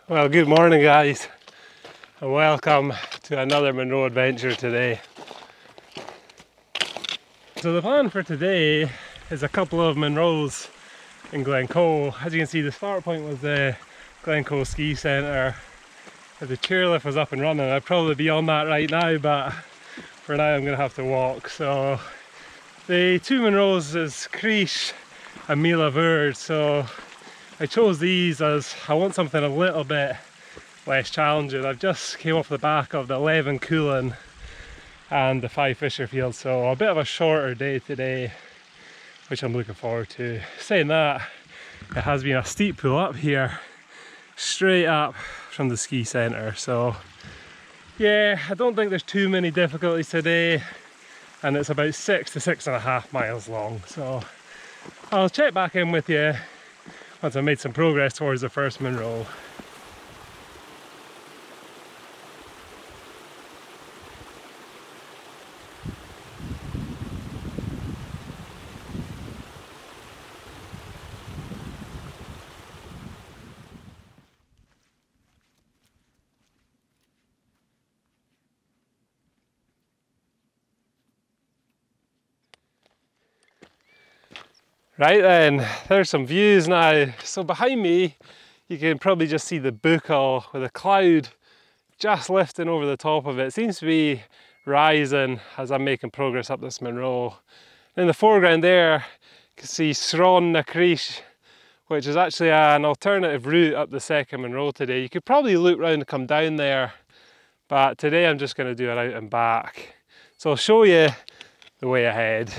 Well, good morning guys, and welcome to another Munro adventure today. So the plan for today is a couple of Munros in Glencoe. As you can see, the start point was the Glencoe ski centre. If the chairlift was up and running, I'd probably be on that right now, but for now I'm going to have to walk. So the two Munros is Creise and Meall. So I chose these as I want something a little bit less challenging. I've just came off the back of the 11 Cooling and the 5 Fisherfield, so a bit of a shorter day today, which I'm looking forward to. Saying that, it has been a steep pull up here, straight up from the ski centre. So yeah, I don't think there's too many difficulties today, and it's about 6 to 6.5 miles long. So I'll check back in with you once I've made some progress towards the first Munro. Right then, there's some views now. So behind me, you can probably just see the Bhuiridh with a cloud just lifting over the top of it. It seems to be rising as I'm making progress up this Munro. In the foreground there, you can see Bhuiridh and Creise, which is actually an alternative route up the second Munro today. You could probably loop round and come down there, but today I'm just going to do it out and back. So I'll show you the way ahead.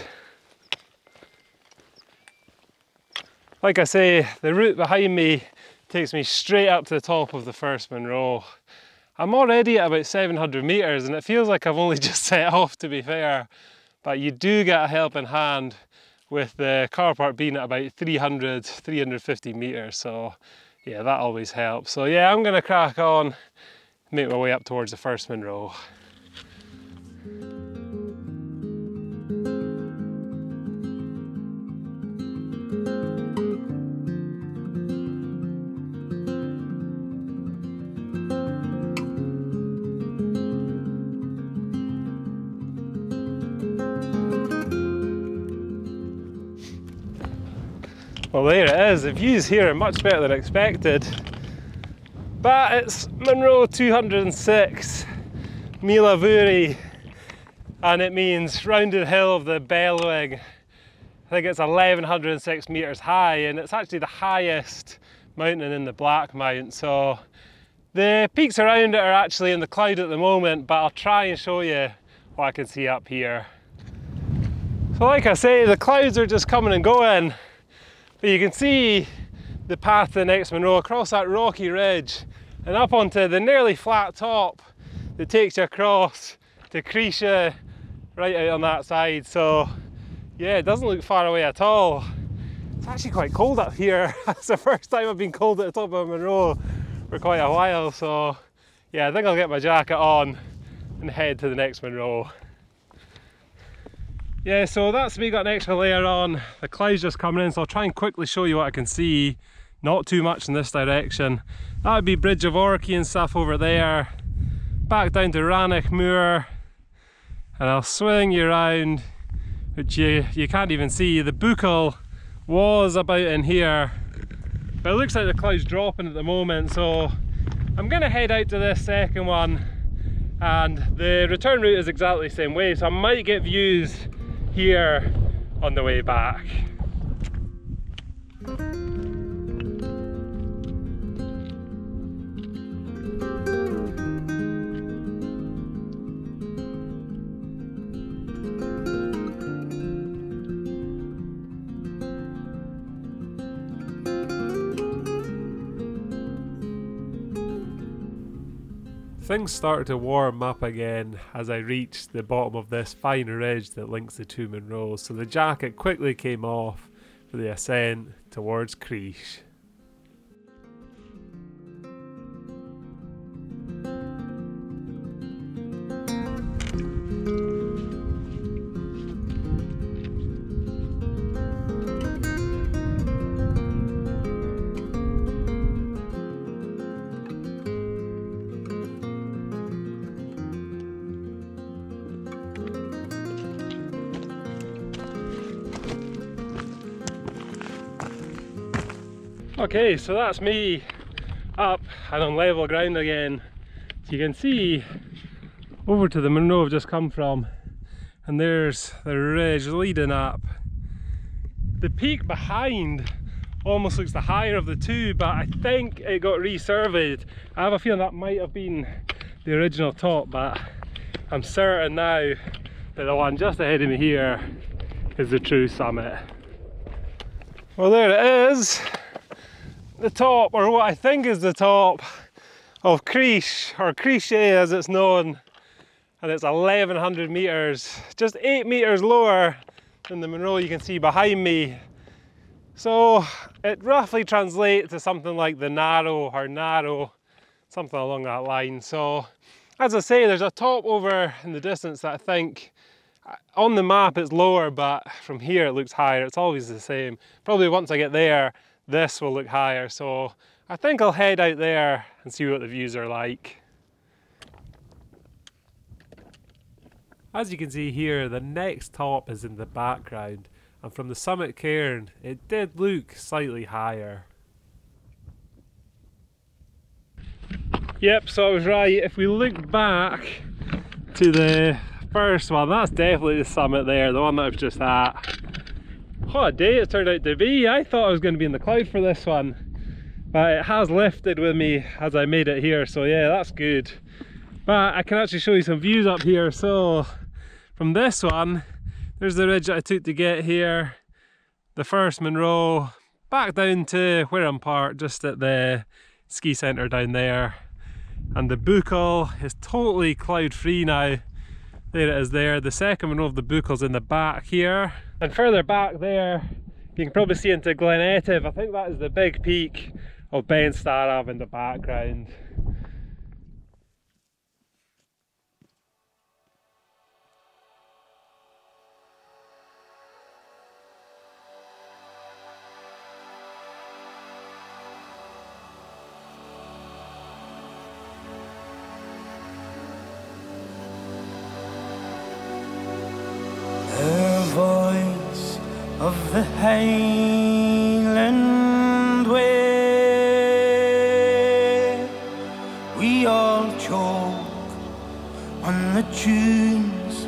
Like I say, the route behind me takes me straight up to the top of the first Munro. I'm already at about 700 metres and it feels like I've only just set off, to be fair. But you do get a helping hand with the car park being at about 350 metres. So yeah, that always helps. So yeah, I'm going to crack on, make my way up towards the first Munro. Well, there it is. The views here are much better than expected. But it's Munro 206, Meall, and it means rounded hill of the bellowing. I think it's 1106 metres high, and it's actually the highest mountain in the Black Mount. So the peaks around it are actually in the cloud at the moment, but I'll try and show you what I can see up here. So like I say, the clouds are just coming and going. But you can see the path to the next Munro across that rocky ridge and up onto the nearly flat top that takes you across to Creise right out on that side. So yeah, it doesn't look far away at all. It's actually quite cold up here. It's the first time I've been cold at the top of a Munro for quite a while. So yeah, I think I'll get my jacket on and head to the next Munro. Yeah, so that's me, got an extra layer on. The cloud's just coming in, so I'll try and quickly show you what I can see. Not too much in this direction. That would be Bridge of Orchy and stuff over there. Back down to Rannoch Moor. And I'll swing you around, which you can't even see. The Bhuiridh was about in here, but it looks like the cloud's dropping at the moment, so I'm going to head out to this second one. And the return route is exactly the same way, so I might get views here on the way back. Things started to warm up again as I reached the bottom of this fine ridge that links the two Munros, so the jacket quickly came off for the ascent towards Creise. Okay, so that's me up and on level ground again. So you can see over to the Munro I've just come from, and there's the ridge leading up. The peak behind almost looks the higher of the two, but I think it got resurveyed. I have a feeling that might have been the original top, but I'm certain now that the one just ahead of me here is the true summit. Well, there it is, the top, or what I think is the top of Creise, or Creise as it's known, and it's 1100 metres, just 8 metres lower than the Munro you can see behind me. So it roughly translates to something like the narrow, or narrow, something along that line. So as I say, there's a top over in the distance that I think on the map it's lower, but from here it looks higher. It's always the same. Probably once I get there, this will look higher. So I think I'll head out there and see what the views are like. As you can see here, the next top is in the background, and from the summit cairn it did look slightly higher. Yep, so I was right. If we look back to the first one, that's definitely the summit there, the one that I was just at. What a day it turned out to be. I thought I was going to be in the cloud for this one, but it has lifted with me as I made it here, so yeah, that's good. But I can actually show you some views up here. So from this one, there's the ridge that I took to get here, the first Munro, back down to where I'm parked, just at the ski centre down there. And the Buchel is totally cloud free now. There it is there. The second Munro of the Buchel's in the back here. And further back there, you can probably see into Glenetiv. I think that is the big peak of Ben Starav in the background. Of the Highland way, we all choke on the tunes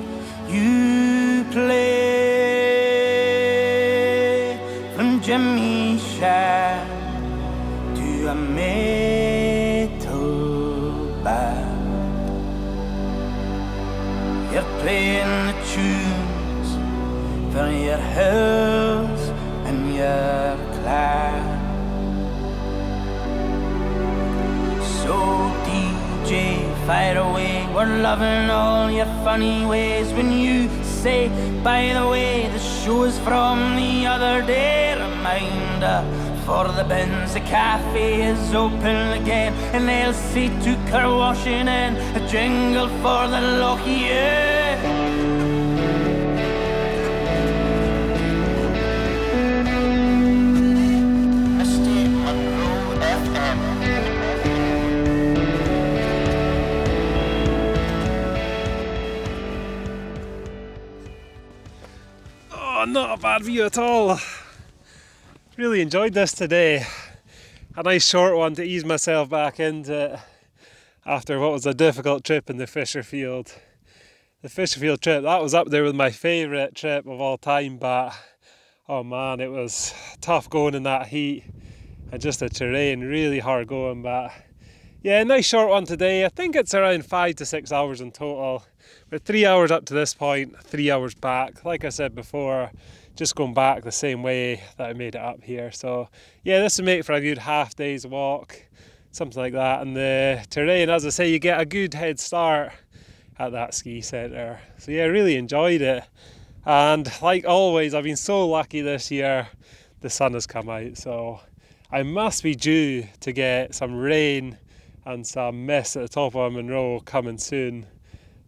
you play, from Jimmy Shah to a metal band. You're playing the tunes for your hills and your clan. So DJ, fire away, we're loving all your funny ways. When you say, by the way, the show is from the other day, reminder for the bins, the cafe is open again, and Elsie took her washing in, a jingle for the lucky year. Not a bad view at all. Really enjoyed this today. A nice short one to ease myself back into it after what was a difficult trip in the Fisherfield. The Fisherfield trip, that was up there with my favourite trip of all time, but oh man, it was tough going in that heat and just the terrain really hard going. But yeah, nice short one today. I think it's around 5 to 6 hours in total. We're 3 hours up to this point, 3 hours back. Like I said before, just going back the same way that I made it up here. So yeah, this would make for a good half day's walk, something like that. And the terrain, as I say, you get a good head start at that ski centre. So yeah, really enjoyed it. And like always, I've been so lucky this year, the sun has come out. So I must be due to get some rain and some mist at the top of Munro coming soon.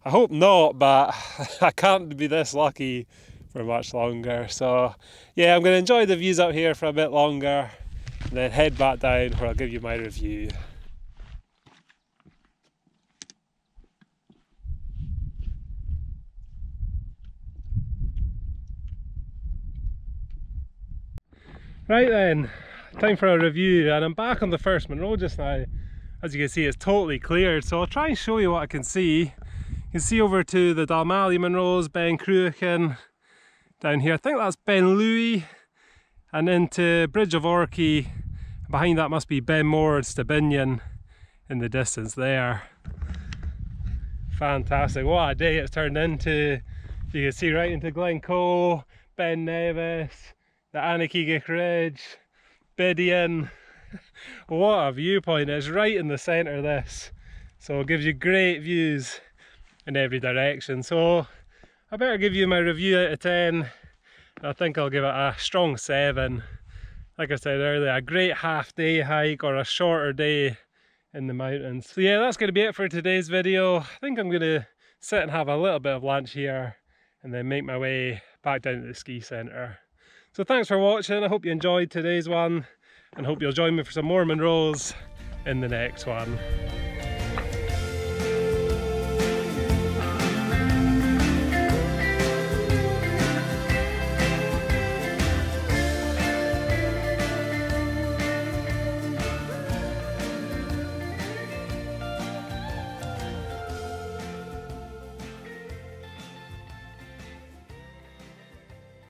I hope not, but I can't be this lucky for much longer. So yeah, I'm going to enjoy the views up here for a bit longer and then head back down where I'll give you my review. Right then, time for a review, and I'm back on the first Munro just now. As you can see, it's totally cleared, so I'll try and show you what I can see. You can see over to the Dalmally Munros, Ben Cruachan, down here, I think that's Ben Louis, and into Bridge of Orchy. Behind that must be Ben More, Stabinian in the distance there. Fantastic, what a day it's turned into. You can see right into Glencoe, Ben Nevis, the Annakeegic Ridge, Bidian. What a viewpoint, it's right in the centre of this. So it gives you great views in every direction. So I better give you my review out of 10. I think I'll give it a strong 7. Like I said earlier, a great half day hike or a shorter day in the mountains. So yeah, that's going to be it for today's video. I think I'm going to sit and have a little bit of lunch here and then make my way back down to the ski centre. So thanks for watching, I hope you enjoyed today's one and hope you'll join me for some more Munros in the next one.